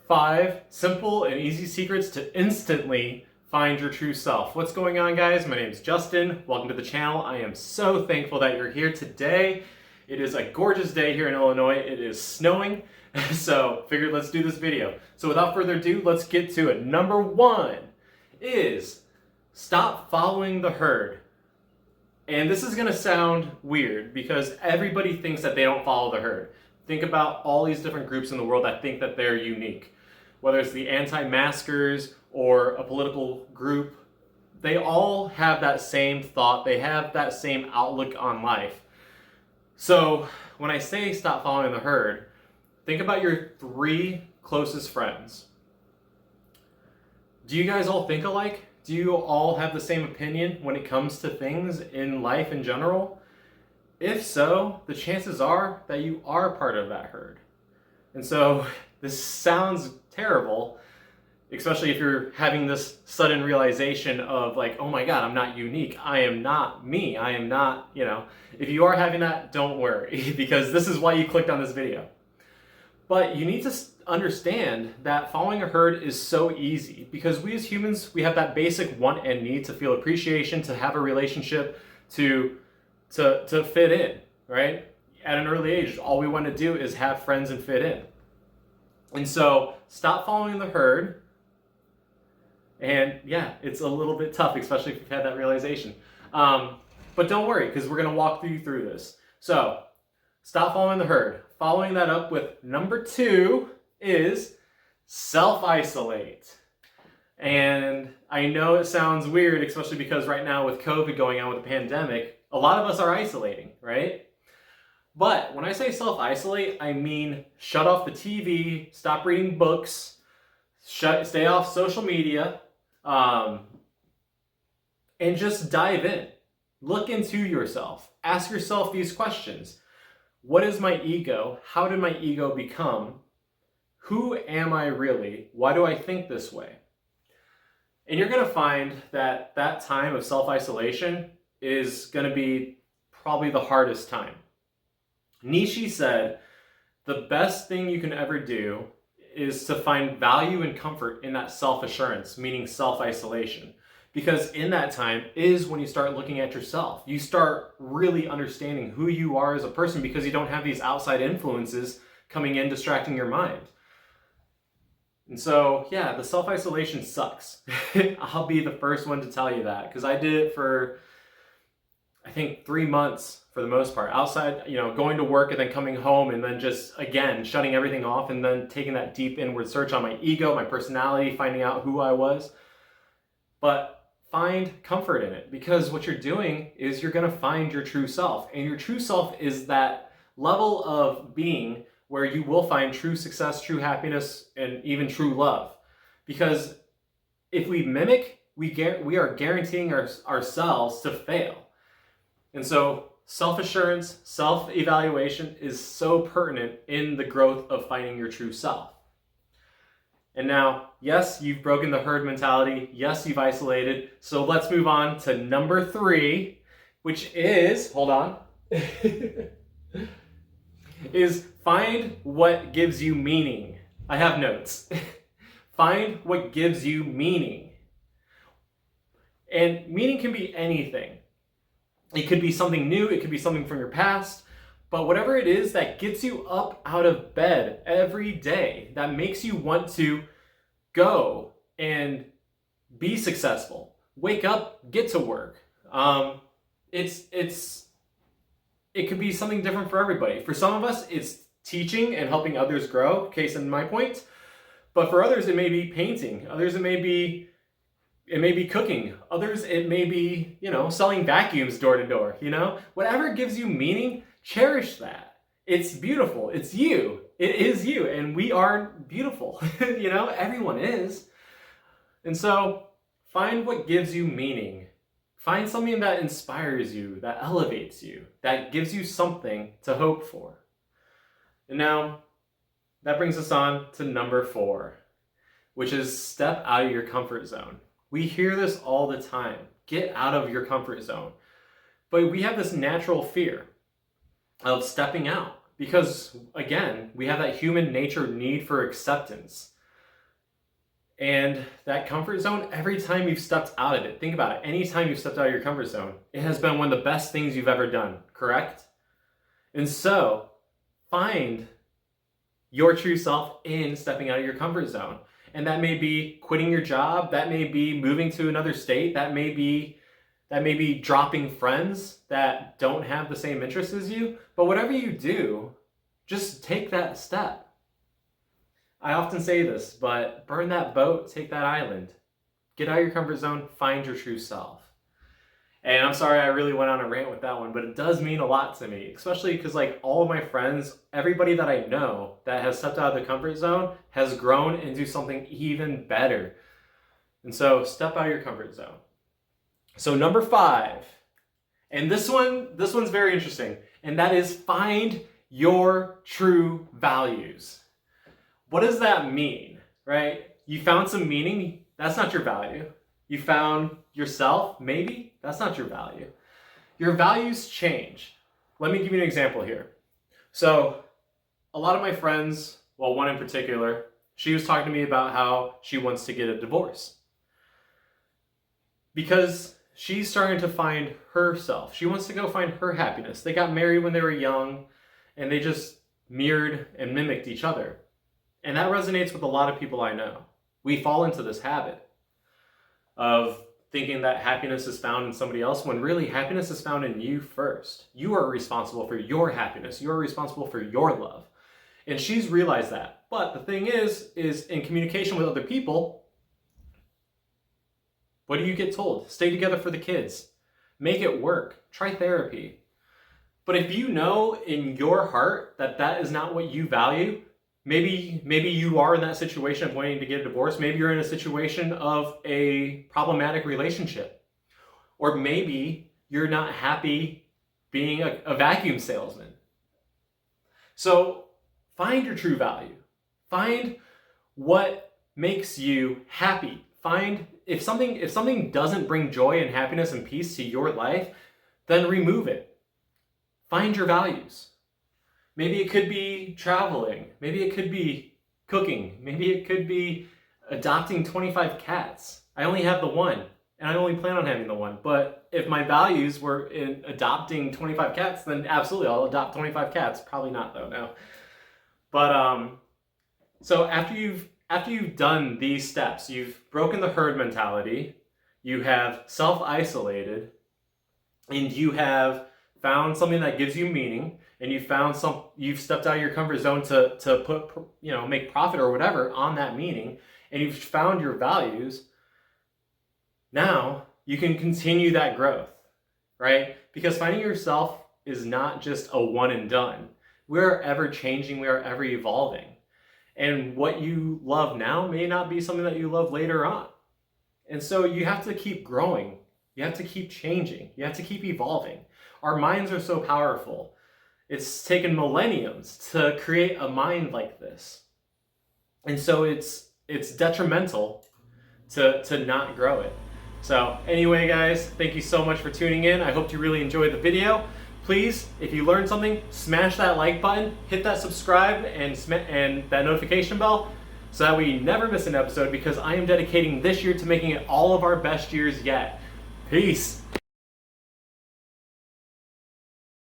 5 simple and easy secrets to instantly find your true self. What's going on, guys? My name is Justin. Welcome to the channel. I am so thankful that you're here today. It is a gorgeous day here in Illinois. It is snowing, so figured let's do this video. So without further ado, let's get to it. Number 1 is stop following the herd. And this is going to sound weird because everybody thinks that they don't follow the herd. Think about all these different groups in the world that think that they're unique. Whether it's the anti-maskers or a political group, they all have that same thought. They have that same outlook on life. So when I say stop following the herd, think about your 3 closest friends. Do you guys all think alike? Do you all have the same opinion when it comes to things in life in general? If so, the chances are that you are part of that herd. And so this sounds terrible, especially if you're having this sudden realization of like, oh my God, I'm not unique. I am not me. I am not, if you are having that, don't worry, because this is why you clicked on this video. But you need to understand that following a herd is so easy because we as humans, we have that basic want and need to feel appreciation, to have a relationship, to fit in, right? At an early age, all we want to do is have friends and fit in. And so stop following the herd. And yeah, it's a little bit tough, especially if you've had that realization. But don't worry, because we're going to walk you through this. So stop following the herd. Following that up with number 2 is self-isolate. And I know it sounds weird, especially because right now with COVID going on with the pandemic, a lot of us are isolating, right? But when I say self-isolate, I mean shut off the TV, stop reading books, stay off social media, and just dive in. Look into yourself. Ask yourself these questions. What is my ego? How did my ego become? Who am I really? Why do I think this way? And you're going to find that that time of self-isolation is going to be probably the hardest time. Nietzsche said, the best thing you can ever do is to find value and comfort in that self-assurance, meaning self-isolation. Because in that time is when you start looking at yourself. You start really understanding who you are as a person because you don't have these outside influences coming in, distracting your mind. And so, yeah, the self-isolation sucks. I'll be the first one to tell you that because I did it for, I think, 3 months for the most part. Outside, going to work and then coming home and then just, again, shutting everything off and then taking that deep inward search on my ego, my personality, finding out who I was. But find comfort in it because what you're doing is you're going to find your true self. And your true self is that level of being where you will find true success, true happiness, and even true love. Because if we mimic, we are guaranteeing ourselves to fail. And so self-assurance, self-evaluation is so pertinent in the growth of finding your true self. And now, yes, you've broken the herd mentality. Yes, you've isolated. So let's move on to number 3, which is, hold on, is find what gives you meaning. I have notes. Find what gives you meaning. And meaning can be anything. It could be something new. It could be something from your past. But whatever it is that gets you up out of bed every day, that makes you want to go and be successful, wake up, get to work. It could be something different for everybody. For some of us, it's teaching and helping others grow, case in my point. But for others, it may be painting. Others, it may be cooking. Others, it may be, selling vacuums door to door, Whatever gives you meaning, cherish that. It's beautiful. It's you. It is you. And we are beautiful. Everyone is. And so find what gives you meaning. Find something that inspires you, that elevates you, that gives you something to hope for. And now that brings us on to number 4, which is step out of your comfort zone. We hear this all the time. Get out of your comfort zone. But we have this natural fear of stepping out because, again, we have that human nature need for acceptance. And that comfort zone, every time you've stepped out of it, think about it. Anytime you've stepped out of your comfort zone, it has been one of the best things you've ever done, correct? And so, find your true self in stepping out of your comfort zone. And that may be quitting your job, that may be moving to another state, that may be dropping friends that don't have the same interests as you. But whatever you do, just take that step. I often say this, but burn that boat, take that island. Get out of your comfort zone, find your true self. And I'm sorry I really went on a rant with that one, but it does mean a lot to me, especially because like all of my friends, everybody that I know that has stepped out of the comfort zone has grown into something even better. And so step out of your comfort zone. So number 5, and this one's very interesting, and that is find your true values. What does that mean, right? You found some meaning, that's not your value. You found yourself, maybe, that's not your value. Your values change. Let me give you an example here. So, a lot of my friends, well, one in particular, she was talking to me about how she wants to get a divorce. Because she's starting to find herself. She wants to go find her happiness. They got married when they were young, and they just mirrored and mimicked each other. And that resonates with a lot of people I know. We fall into this habit of thinking that happiness is found in somebody else when really happiness is found in you first. You are responsible for your happiness. You are responsible for your love. And she's realized that. But the thing is in communication with other people, what do you get told? Stay together for the kids. Make it work. Try therapy. But if you know in your heart that that is not what you value, maybe you are in that situation of wanting to get a divorce. Maybe you're in a situation of a problematic relationship. Or maybe you're not happy being a vacuum salesman. So find your true value. Find what makes you happy. Find if something doesn't bring joy and happiness and peace to your life, then remove it. Find your values. Maybe it could be traveling. Maybe it could be cooking. Maybe it could be adopting 25 cats. I only have the one, and I only plan on having the one. But if my values were in adopting 25 cats, then absolutely I'll adopt 25 cats. Probably not though, no. But so after you've done these steps, you've broken the herd mentality, you have self-isolated, and you have found something that gives you meaning, and you've stepped out of your comfort zone to put, make profit or whatever on that meaning, and you've found your values. Now you can continue that growth, right? Because finding yourself is not just a one and done. We're ever changing, we are ever evolving. And what you love now may not be something that you love later on. And so you have to keep growing. You have to keep changing. You have to keep evolving. Our minds are so powerful. It's taken millenniums to create a mind like this. And so it's detrimental to not grow it. So anyway, guys, thank you so much for tuning in. I hope you really enjoyed the video. Please, if you learned something, smash that like button, hit that subscribe and that notification bell so that we never miss an episode, because I am dedicating this year to making it all of our best years yet. Peace.